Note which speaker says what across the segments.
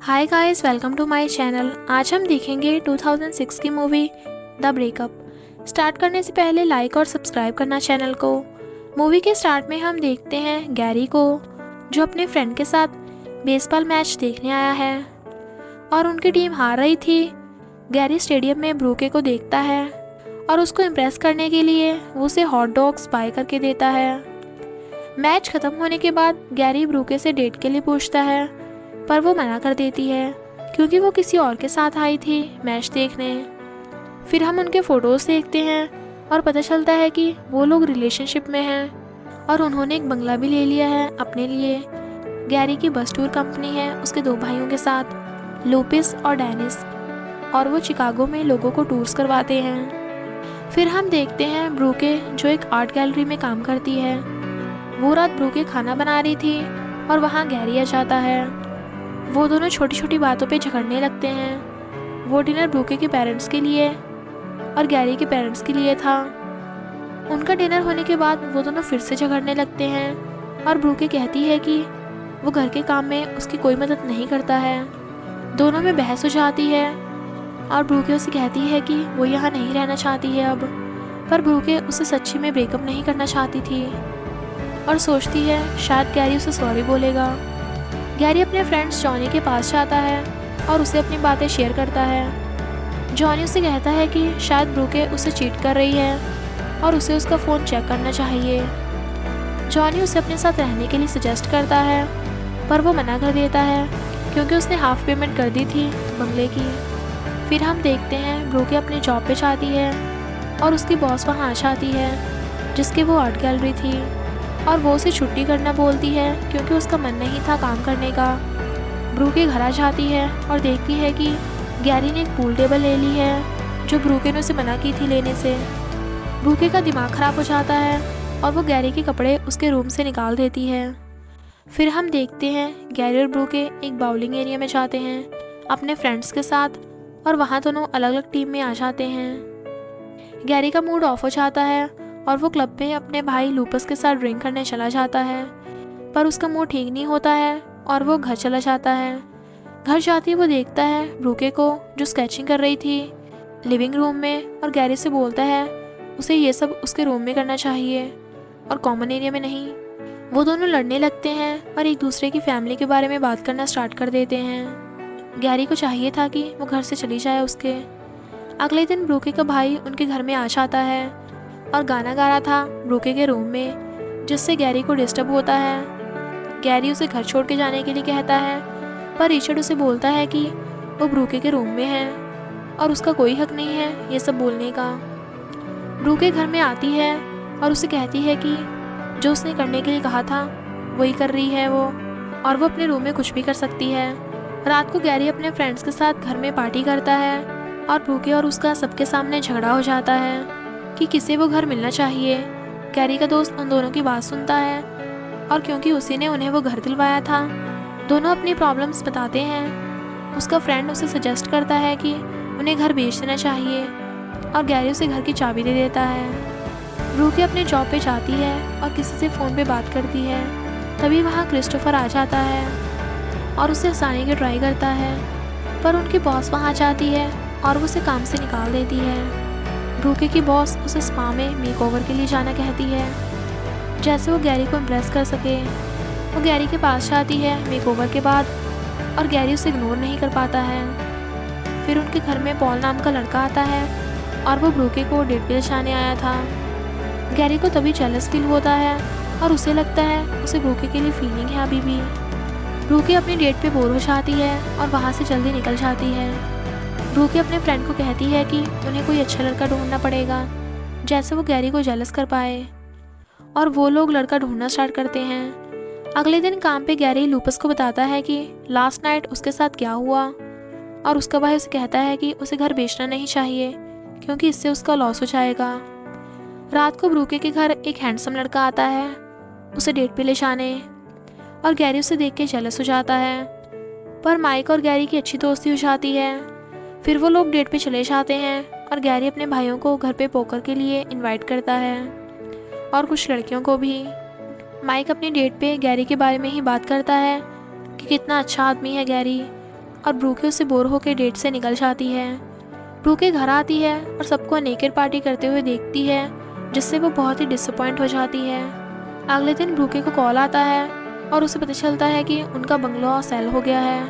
Speaker 1: Hi guys, welcome to my channel. आज हम देखेंगे 2006 की मूवी द ब्रेकअप। स्टार्ट करने से पहले लाइक और सब्सक्राइब करना चैनल को। मूवी के स्टार्ट में हम देखते हैं गैरी को, जो अपने फ्रेंड के साथ बेसबॉल मैच देखने आया है और उनकी टीम हार रही थी। गैरी स्टेडियम में ब्रूके को देखता है और उसको इम्प्रेस करने के लिए वो उसे हॉट डॉग्स बाय करके देता है। मैच ख़त्म होने के बाद गैरी ब्रूके से डेट के लिए पूछता है, पर वो मना कर देती है क्योंकि वो किसी और के साथ आई थी मैच देखने। फिर हम उनके फ़ोटोज़ देखते हैं और पता चलता है कि वो लोग रिलेशनशिप में हैं और उन्होंने एक बंगला भी ले लिया है अपने लिए। गैरी की बस टूर कंपनी है उसके दो भाइयों के साथ, लूपिस और डेनिस, और वो चिकागो में लोगों को टूर्स करवाते हैं। फिर हम देखते हैं ब्रूके, जो एक आर्ट गैलरी में काम करती है। वो रात ब्रूके खाना बना रही थी और वहाँ गैरी आ जाता है। वो दोनों छोटी छोटी बातों पे झगड़ने लगते हैं। वो डिनर ब्रूके के पेरेंट्स के लिए और गैरी के पेरेंट्स के लिए था। उनका डिनर होने के बाद वो दोनों फिर से झगड़ने लगते हैं और ब्रूके कहती है कि वो घर के काम में उसकी कोई मदद नहीं करता है। दोनों में बहस हो जाती है और ब्रूके उसे कहती है कि वो यहाँ नहीं रहना चाहती है अब। पर ब्रूके उसे सच्ची में ब्रेकअप नहीं करना चाहती थी और सोचती है शायद गैरी उसे सॉरी बोलेगा। गैरी अपने फ्रेंड्स जॉनी के पास जाता है और उसे अपनी बातें शेयर करता है। जॉनी उसे कहता है कि शायद ब्रूके उसे चीट कर रही है और उसे उसका फ़ोन चेक करना चाहिए। जॉनी उसे अपने साथ रहने के लिए सजेस्ट करता है, पर वो मना कर देता है क्योंकि उसने हाफ पेमेंट कर दी थी बंगले की। फिर हम देखते हैं ब्रूके अपने जॉब पे जाती है और उसकी बॉस वहाँ आ जाती है जिसकी वो आर्ट गैलरी थी, और वो उसे छुट्टी करना बोलती है क्योंकि उसका मन नहीं था काम करने का। ब्रूके घर आ जाती है और देखती है कि गैरी ने एक पूल टेबल ले ली है जो ब्रूके ने उसे मना की थी लेने से। ब्रूके का दिमाग ख़राब हो जाता है और वो गैरी के कपड़े उसके रूम से निकाल देती है। फिर हम देखते हैं गैरी और ब्रूके एक बाउलिंग एरिया में जाते हैं अपने फ्रेंड्स के साथ, और वहाँ दोनों अलग अलग टीम में आ जाते हैं। गैरी का मूड ऑफ हो जाता है और वो क्लब में अपने भाई लूपस के साथ ड्रिंक करने चला जाता है, पर उसका मूड ठीक नहीं होता है और वो घर चला जाता है। घर जाते ही वो देखता है ब्रूके को, जो स्केचिंग कर रही थी लिविंग रूम में, और गैरी से बोलता है उसे ये सब उसके रूम में करना चाहिए और कॉमन एरिया में नहीं। वो दोनों लड़ने लगते हैं और एक दूसरे की फैमिली के बारे में बात करना स्टार्ट कर देते हैं। गैरी को चाहिए था कि वो घर से चली जाए उसके। अगले दिन ब्रूके का भाई उनके घर में आ जाता है और गाना गा रहा था ब्रूके के रूम में, जिससे गैरी को डिस्टर्ब होता है। गैरी उसे घर छोड़ के जाने के लिए कहता है, पर रिचर्ड उसे बोलता है कि वो ब्रूके के रूम में है और उसका कोई हक नहीं है ये सब बोलने का। ब्रूके घर में आती है और उसे कहती है कि जो उसने करने के लिए कहा था वही कर रही है वो, और वो अपने रूम में कुछ भी कर सकती है। रात को गैरी अपने फ्रेंड्स के साथ घर में पार्टी करता है और ब्रूके और उसका सबके सामने झगड़ा हो जाता है कि किसे वो घर मिलना चाहिए। गैरी का दोस्त उन दोनों की बात सुनता है और क्योंकि उसी ने उन्हें वो घर दिलवाया था, दोनों अपनी प्रॉब्लम्स बताते हैं। उसका फ्रेंड उसे सजेस्ट करता है कि उन्हें घर बेच देना चाहिए और गैरी उसे घर की चाबी दे देता है। ब्रूके अपने जॉब पे जाती है और किसी से फ़ोन पे बात करती है। तभी वहाँ क्रिस्टोफर आ जाता है और उसे हंसाने की ट्राई करता है, पर उनकी बॉस वहाँ जाती है और वो उसे काम से निकाल देती है। ब्रूके की बॉस उसे स्पा में मेकओवर के लिए जाना कहती है, जैसे वो गैरी को इम्प्रेस कर सके। वो गैरी के पास जाती है मेकओवर के बाद और गैरी उसे इग्नोर नहीं कर पाता है। फिर उनके घर में पॉल नाम का लड़का आता है और वो ब्रूके को डेट पे ले जाने आया था। गैरी को तभी जेलस फील होता है और उसे लगता है उसे ब्रूके के लिए फीलिंग है अभी भी। ब्रूके अपनी डेट पे बोर हो जाती है और वहाँ से जल्दी निकल जाती है। ब्रूके अपने फ्रेंड को कहती है कि उन्हें कोई अच्छा लड़का ढूंढना पड़ेगा, जैसे वो गैरी को जेलस कर पाए, और वो लोग लड़का ढूंढना स्टार्ट करते हैं। अगले दिन काम पे गैरी लूपस को बताता है कि लास्ट नाइट उसके साथ क्या हुआ, और उसका भाई उसे कहता है कि उसे घर बेचना नहीं चाहिए क्योंकि इससे उसका लॉस हो जाएगा। रात को ब्रूके के घर एक हैंडसम लड़का आता है उसे डेट पे ले जाने, और गैरी उसे देख के जेलस हो जाता है, पर माइक और गैरी की अच्छी दोस्ती हो जाती है। फिर वो लोग डेट पे चले जाते हैं और गैरी अपने भाइयों को घर पे पोकर के लिए इनवाइट करता है और कुछ लड़कियों को भी। माइक अपनी डेट पे गैरी के बारे में ही बात करता है कि कितना अच्छा आदमी है गैरी, और ब्रूके उससे बोर होकर डेट से निकल जाती है। ब्रूके घर आती है और सबको नेकेड पार्टी करते हुए देखती है, जिससे वो बहुत ही डिसअपॉइंट हो जाती है। अगले दिन ब्रूके को कॉल आता है और उसे पता चलता है कि उनका बंगला सेल हो गया है,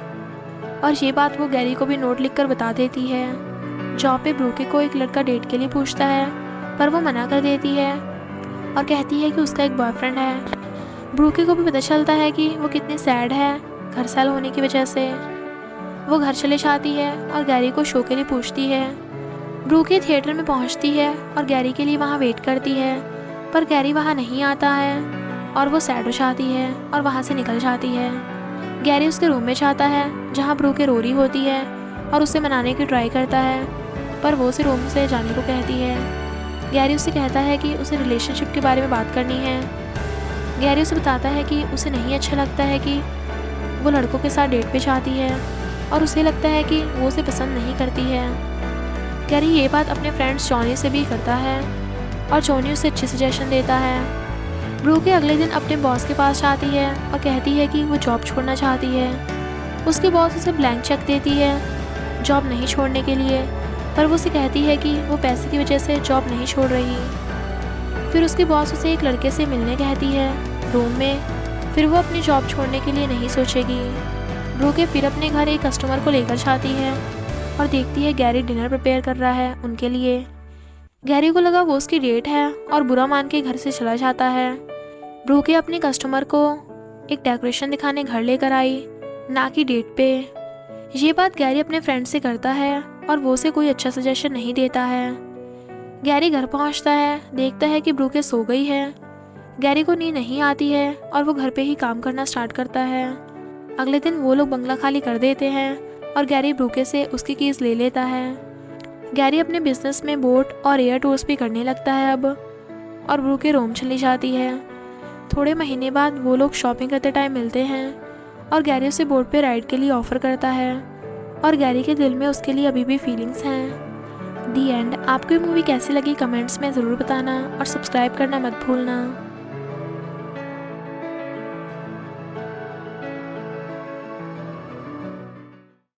Speaker 1: और ये बात वो गैरी को भी नोट लिखकर बता देती है। जॉब पे ब्रूके को एक लड़का डेट के लिए पूछता है, पर वो मना कर देती है और कहती है कि उसका एक बॉयफ्रेंड है। ब्रूके को भी पता चलता है कि वो कितनी सैड है घर सेल होने की वजह से। वो घर चले जाती है और गैरी को शो के लिए पूछती है। ब्रूके थिएटर में पहुंचती है और गैरी के लिए वहां वेट करती है, पर गैरी वहां नहीं आता है और वो सैड हो जाती है और वहां से निकल जाती है। गैरी उसके रूम में जाता है जहां ब्रूके रो रही होती है और उसे मनाने की ट्राई करता है, पर वो उसे रूम से जाने को कहती है। गैरी उसे कहता है कि उसे रिलेशनशिप के बारे में बात करनी है। गैरी उसे बताता है कि उसे नहीं अच्छा लगता है कि वो लड़कों के साथ डेट पे जाती है और उसे लगता है कि वो उसे पसंद नहीं करती है। गैरी ये बात अपने फ्रेंड्स जॉनी से भी करता है और जॉनी उसे अच्छी सजेशन देता है। ब्रूके अगले दिन अपने बॉस के पास जाती है और कहती है कि वो जॉब छोड़ना चाहती है। उसके बॉस उसे ब्लैंक चेक देती है जॉब नहीं छोड़ने के लिए, पर वो उसे कहती है कि वो पैसे की वजह से जॉब नहीं छोड़ रही। फिर उसके बॉस उसे एक लड़के से मिलने कहती है रूम में, फिर वो अपनी जॉब छोड़ने के लिए नहीं सोचेगी। ब्रूके फिर अपने घर एक कस्टमर को लेकर जाती है और देखती है गैरी डिनर प्रिपेयर कर रहा है उनके लिए। गैरी को लगा वो उसकी डेट है और बुरा मान के घर से चला जाता है। ब्रूके अपने कस्टमर को एक डेकोरेशन दिखाने घर लेकर आई, ना कि डेट पे। ये बात गैरी अपने फ्रेंड से करता है और वो उसे कोई अच्छा सजेशन नहीं देता है। गैरी घर पहुंचता है, देखता है कि ब्रूके सो गई है। गैरी को नींद नहीं आती है और वो घर पे ही काम करना स्टार्ट करता है। अगले दिन वो लोग बंगला खाली कर देते हैं और गैरी ब्रूके से उसकी कीज़ ले लेता है। गैरी अपने बिजनेस में बोट और एयर टूर्स भी करने लगता है अब, और ब्रूके रोम चली जाती है। थोड़े महीने बाद वो लोग शॉपिंग करते टाइम मिलते हैं और गैरी उसे बोट पे राइड के लिए ऑफ़र करता है, और गैरी के दिल में उसके लिए अभी भी फीलिंग्स हैं। दी एंड। आपको ये मूवी कैसी लगी कमेंट्स में ज़रूर बताना और सब्सक्राइब करना मत भूलना।